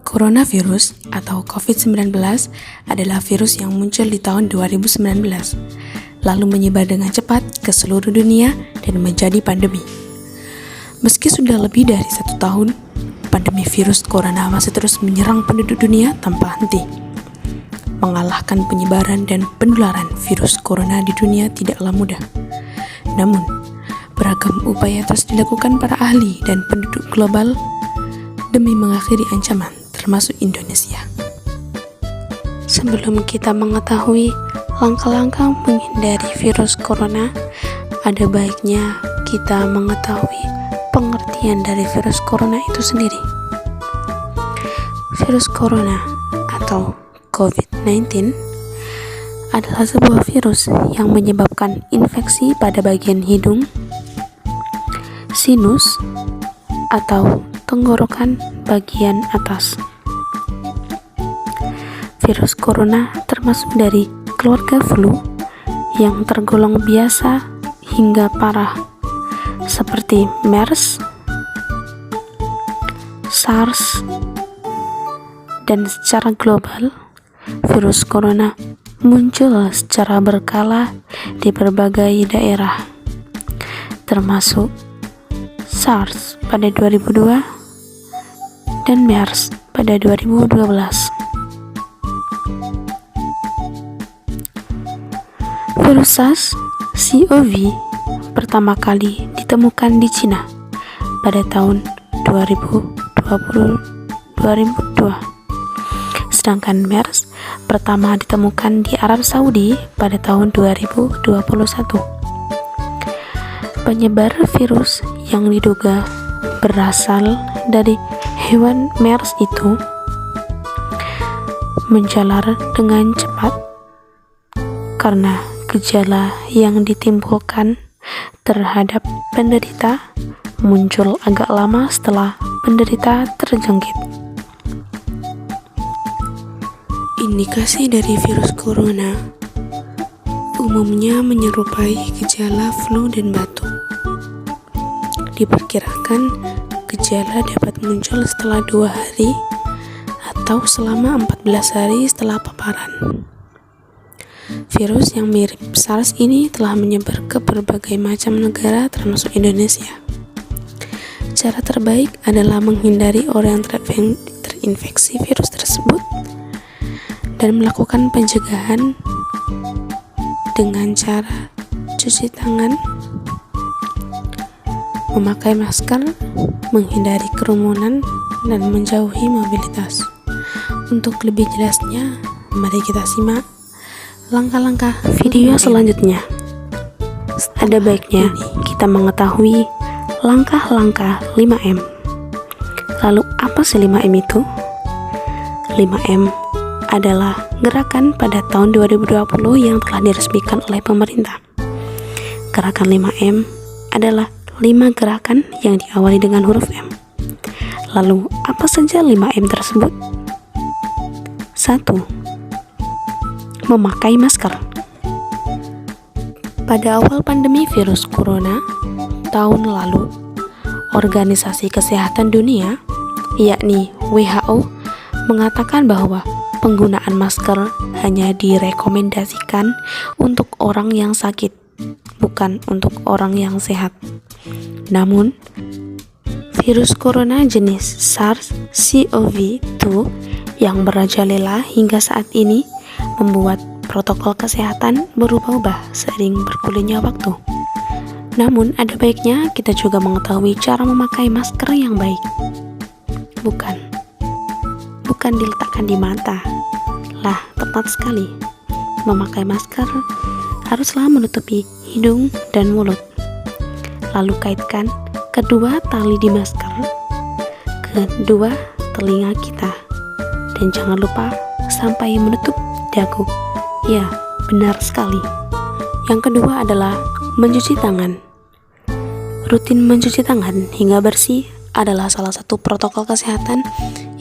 Coronavirus atau COVID-19 adalah virus yang muncul di tahun 2019, lalu menyebar dengan cepat ke seluruh dunia dan menjadi pandemi. Meski sudah lebih dari 1 tahun, pandemi virus corona masih terus menyerang penduduk dunia tanpa henti. Mengalahkan penyebaran dan penularan virus corona di dunia tidaklah mudah. Namun, beragam upaya terus dilakukan para ahli dan penduduk global demi mengakhiri ancaman, termasuk Indonesia. Sebelum kita mengetahui langkah-langkah menghindari virus corona, ada baiknya kita mengetahui pengertian dari virus corona itu sendiri. Virus corona atau COVID-19 adalah sebuah virus yang menyebabkan infeksi pada bagian hidung, sinus, atau tenggorokan bagian atas. Virus corona termasuk dari keluarga flu yang tergolong biasa hingga parah, seperti MERS, SARS, dan secara global, virus corona muncul secara berkala di berbagai daerah, termasuk SARS pada 2002 dan MERS pada 2012. Virus SARS-CoV pertama kali ditemukan di Cina pada tahun 2002. Sedangkan MERS pertama ditemukan di Arab Saudi pada tahun 2021. Penyebar virus yang diduga berasal dari hewan MERS itu menjalar dengan cepat karena gejala yang ditimbulkan terhadap penderita muncul agak lama setelah penderita terjangkit. Indikasi dari virus corona umumnya menyerupai gejala flu dan batuk. Diperkirakan gejala dapat muncul setelah 2 hari atau selama 14 hari setelah paparan. Virus yang mirip SARS ini telah menyebar ke berbagai macam negara termasuk Indonesia. Cara terbaik adalah menghindari orang yang terinfeksi virus tersebut dan melakukan pencegahan dengan cara cuci tangan, memakai masker, menghindari kerumunan, dan menjauhi mobilitas. Untuk lebih jelasnya, mari kita simak langkah-langkah video selanjutnya. Ada baiknya kita mengetahui langkah-langkah 5M. Lalu apa sih 5M itu? 5M adalah gerakan pada tahun 2020 yang telah diresmikan oleh pemerintah. Gerakan 5M adalah 5 gerakan yang diawali dengan huruf M. Lalu, apa saja 5M tersebut? 1. Memakai masker. Pada awal pandemi virus corona tahun lalu, Organisasi Kesehatan Dunia, yakni WHO, mengatakan bahwa penggunaan masker hanya direkomendasikan untuk orang yang sakit, bukan untuk orang yang sehat. Namun, virus corona jenis SARS-CoV-2 yang merajalela hingga saat ini membuat protokol kesehatan berubah-ubah seiring bergulirnya waktu. Namun, ada baiknya kita juga mengetahui cara memakai masker yang baik. Bukan diletakkan di mata. Lah, tepat sekali. Memakai masker haruslah menutupi hidung dan mulut. Lalu kaitkan kedua tali di masker ke kedua telinga kita, dan jangan lupa sampai menutup dagu. Ya, benar sekali. Yang kedua adalah mencuci tangan. Rutin mencuci tangan hingga bersih adalah salah satu protokol kesehatan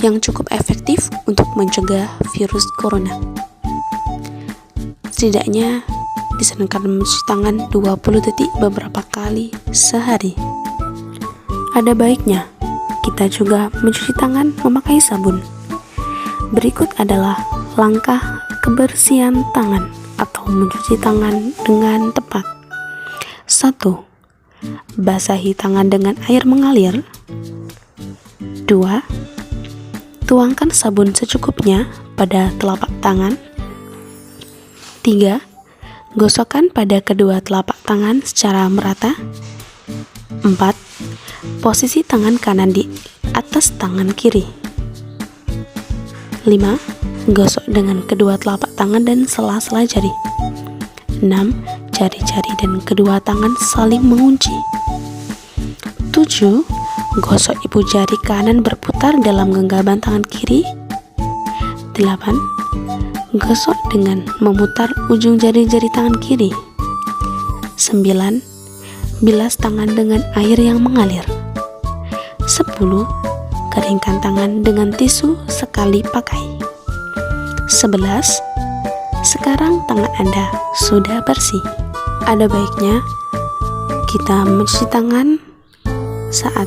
yang cukup efektif untuk mencegah virus corona. Setidaknya disarankan mencuci tangan 20 detik beberapa kali sehari. Ada baiknya kita juga mencuci tangan memakai sabun. Berikut adalah langkah kebersihan tangan atau mencuci tangan dengan tepat. 1. Basahi tangan dengan air mengalir. 2. Tuangkan sabun secukupnya pada telapak tangan. 3. Gosokkan pada kedua telapak tangan secara merata. 4. Posisi tangan kanan di atas tangan kiri. 5. Gosok dengan kedua telapak tangan dan sela-sela jari. 6. Jari-jari dan kedua tangan saling mengunci. 7. Gosok ibu jari kanan berputar dalam genggaman tangan kiri. 8. Gosok dengan memutar ujung jari-jari tangan kiri. 9. Bilas tangan dengan air yang mengalir. 10. Keringkan tangan dengan tisu sekali pakai. 11. Sekarang tangan Anda sudah bersih. Ada baiknya kita mencuci tangan saat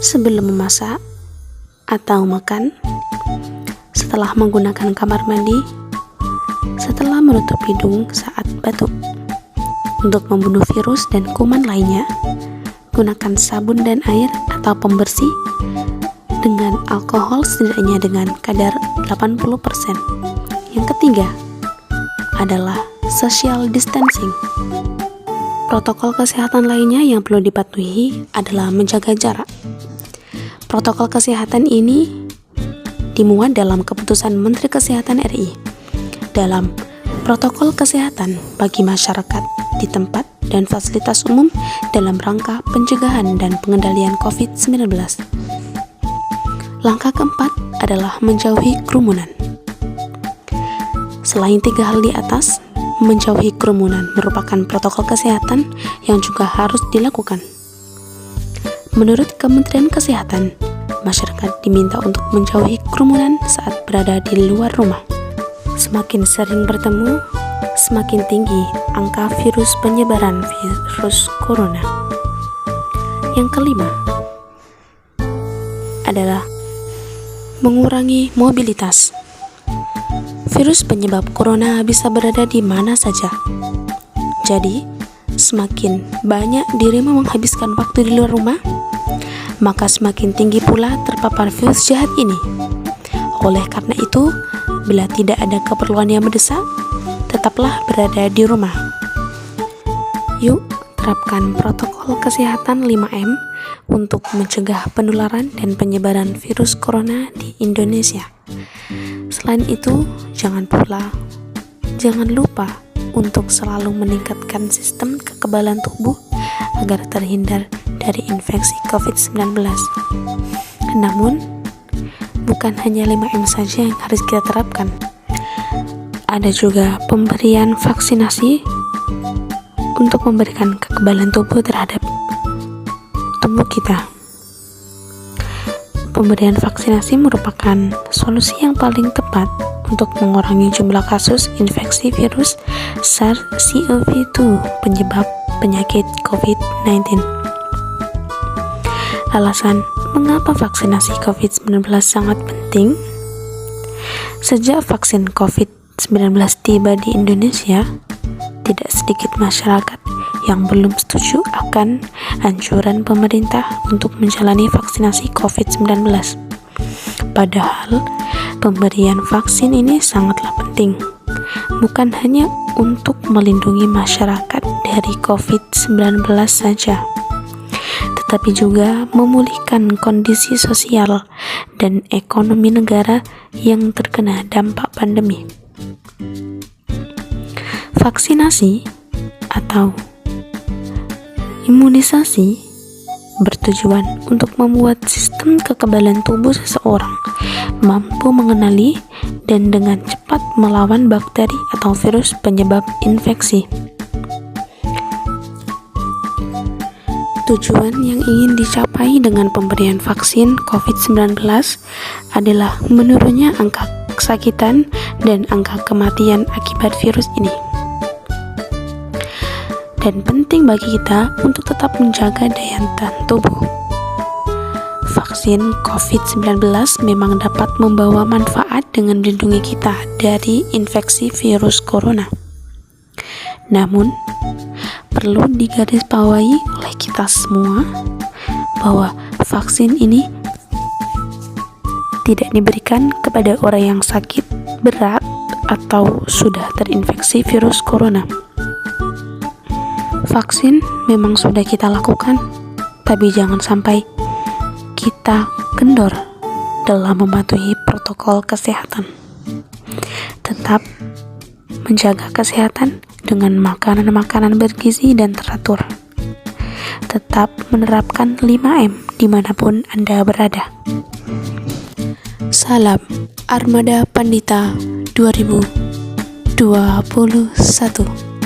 sebelum memasak atau makan, setelah menggunakan kamar mandi, setelah menutup hidung saat batuk. Untuk membunuh virus dan kuman lainnya, gunakan sabun dan air atau pembersih dengan alkohol setidaknya dengan kadar 80%. Yang ketiga adalah social distancing. Protokol kesehatan lainnya yang perlu dipatuhi adalah menjaga jarak. Protokol kesehatan ini dimuat dalam keputusan Menteri Kesehatan RI dalam protokol kesehatan bagi masyarakat di tempat dan fasilitas umum dalam rangka pencegahan dan pengendalian COVID-19. Langkah keempat adalah menjauhi kerumunan. Selain 3 hal di atas, menjauhi kerumunan merupakan protokol kesehatan yang juga harus dilakukan. Menurut Kementerian Kesehatan, masyarakat diminta untuk menjauhi kerumunan saat berada di luar rumah. Semakin sering bertemu, semakin tinggi angka virus penyebaran virus corona. Yang kelima adalah mengurangi mobilitas. Virus penyebab corona bisa berada di mana saja. Jadi, semakin banyak dirimu menghabiskan waktu di luar rumah, maka semakin tinggi pula terpapar virus jahat ini. Oleh karena itu, bila tidak ada keperluan yang mendesak, tetaplah berada di rumah. Yuk, terapkan protokol kesehatan 5M untuk mencegah penularan dan penyebaran virus corona di Indonesia. Selain itu, jangan lupa untuk selalu meningkatkan sistem kekebalan tubuh agar terhindar dari infeksi COVID-19. Namun, bukan hanya 5M saja yang harus kita terapkan. Ada juga pemberian vaksinasi untuk memberikan kekebalan tubuh terhadap tubuh kita. Pemberian vaksinasi merupakan solusi yang paling tepat untuk mengurangi jumlah kasus infeksi virus SARS-CoV-2 penyebab penyakit COVID-19. Alasan mengapa vaksinasi COVID-19 sangat penting? Sejak vaksin COVID-19 tiba di Indonesia, tidak sedikit masyarakat yang belum setuju akan anjuran pemerintah untuk menjalani vaksinasi COVID-19. Padahal, pemberian vaksin ini sangatlah penting, bukan hanya untuk melindungi masyarakat dari COVID-19 saja, tetapi juga memulihkan kondisi sosial dan ekonomi negara yang terkena dampak pandemi. Vaksinasi atau imunisasi bertujuan untuk membuat sistem kekebalan tubuh seseorang mampu mengenali dan dengan cepat melawan bakteri atau virus penyebab infeksi. Tujuan yang ingin dicapai dengan pemberian vaksin COVID-19 adalah menurunnya angka kesakitan dan angka kematian akibat virus ini. Dan penting bagi kita untuk tetap menjaga daya tahan tubuh. vaksin COVID-19 memang dapat membawa manfaat dengan melindungi kita dari infeksi virus corona. Namun, perlu digarisbawahi oleh kita semua bahwa vaksin ini tidak diberikan kepada orang yang sakit berat atau sudah terinfeksi virus corona. Vaksin memang sudah kita lakukan, tapi jangan sampai kita kendor dalam mematuhi protokol kesehatan. Tetap menjaga kesehatan dengan makanan-makanan bergizi dan teratur. Tetap menerapkan 5M dimanapun Anda berada. Salam Armada Pandita 2021.